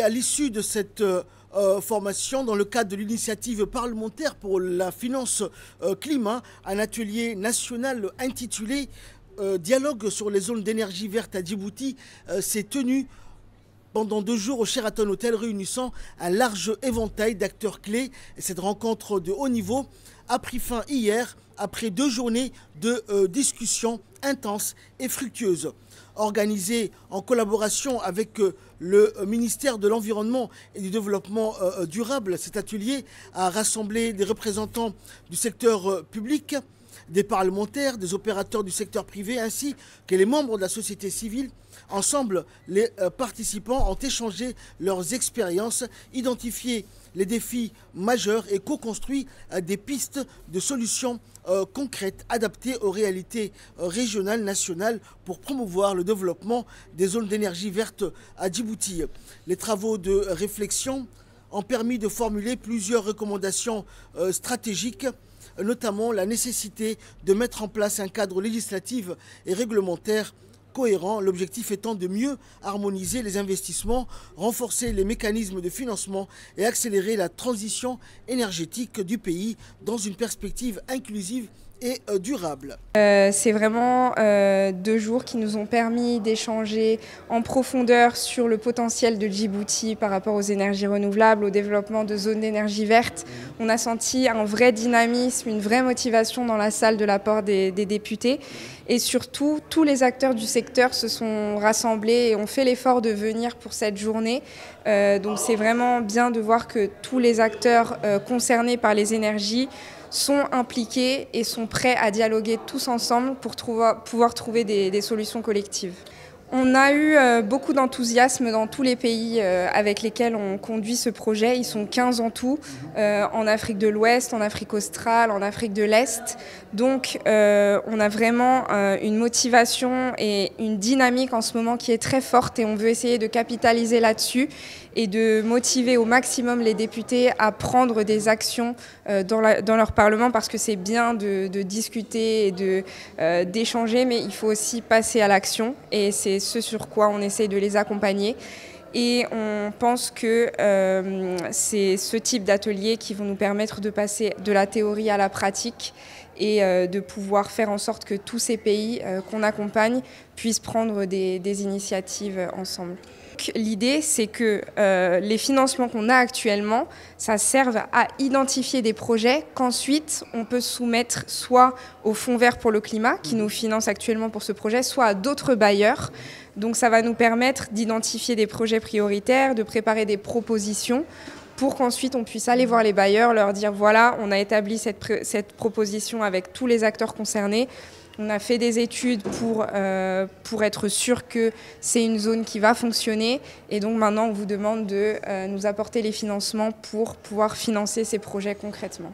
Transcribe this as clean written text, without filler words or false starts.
à l'issue de cette formation, dans le cadre de l'initiative parlementaire pour la finance climat, un atelier national intitulé Dialogue sur les zones d'énergie verte à Djibouti s'est tenu pendant 2 jours au Sheraton Hotel, réunissant un large éventail d'acteurs clés. Et cette rencontre de haut niveau a pris fin hier après 2 journées de discussions intenses et fructueuses. Organisée en collaboration avec le ministère de l'Environnement et du Développement durable, cet atelier a rassemblé des représentants du secteur public, des parlementaires, des opérateurs du secteur privé ainsi que les membres de la société civile. Ensemble, les participants ont échangé leurs expériences, identifié les défis majeurs et co-construit des pistes de solutions concrètes adaptées aux réalités régionales, nationales pour promouvoir le développement des zones d'énergie verte à Djibouti. Les travaux de réflexion ont permis de formuler plusieurs recommandations stratégiques, notamment la nécessité de mettre en place un cadre législatif et réglementaire cohérent, l'objectif étant de mieux harmoniser les investissements, renforcer les mécanismes de financement et accélérer la transition énergétique du pays dans une perspective inclusive et durable. C'est vraiment 2 jours qui nous ont permis d'échanger en profondeur sur le potentiel de Djibouti par rapport aux énergies renouvelables, au développement de zones d'énergie verte. On a senti un vrai dynamisme, une vraie motivation dans la salle de la part des députés. Et surtout, tous les acteurs du secteur se sont rassemblés et ont fait l'effort de venir pour cette journée. Donc c'est vraiment bien de voir que tous les acteurs concernés par les énergies sont impliqués et sont prêts à dialoguer tous ensemble pour pouvoir trouver des solutions collectives. On a eu beaucoup d'enthousiasme dans tous les pays avec lesquels on conduit ce projet. Ils sont 15 en tout, en Afrique de l'Ouest, en Afrique australe, en Afrique de l'Est. Donc on a vraiment une motivation et une dynamique en ce moment qui est très forte et on veut essayer de capitaliser là-dessus et de motiver au maximum les députés à prendre des actions dans leur Parlement parce que c'est bien de discuter et d'échanger, mais il faut aussi passer à l'action et c'est ce sur quoi on essaie de les accompagner. Et on pense que c'est ce type d'ateliers qui vont nous permettre de passer de la théorie à la pratique et de pouvoir faire en sorte que tous ces pays qu'on accompagne puissent prendre des initiatives ensemble. L'idée, c'est que les financements qu'on a actuellement, ça serve à identifier des projets qu'ensuite on peut soumettre soit au Fonds vert pour le climat, qui nous finance actuellement pour ce projet, soit à d'autres bailleurs. Donc ça va nous permettre d'identifier des projets prioritaires, de préparer des propositions pour qu'ensuite on puisse aller voir les bailleurs, leur dire voilà, on a établi cette proposition avec tous les acteurs concernés. On a fait des études pour être sûr que c'est une zone qui va fonctionner. Et donc maintenant, on vous demande de nous apporter les financements pour pouvoir financer ces projets concrètement.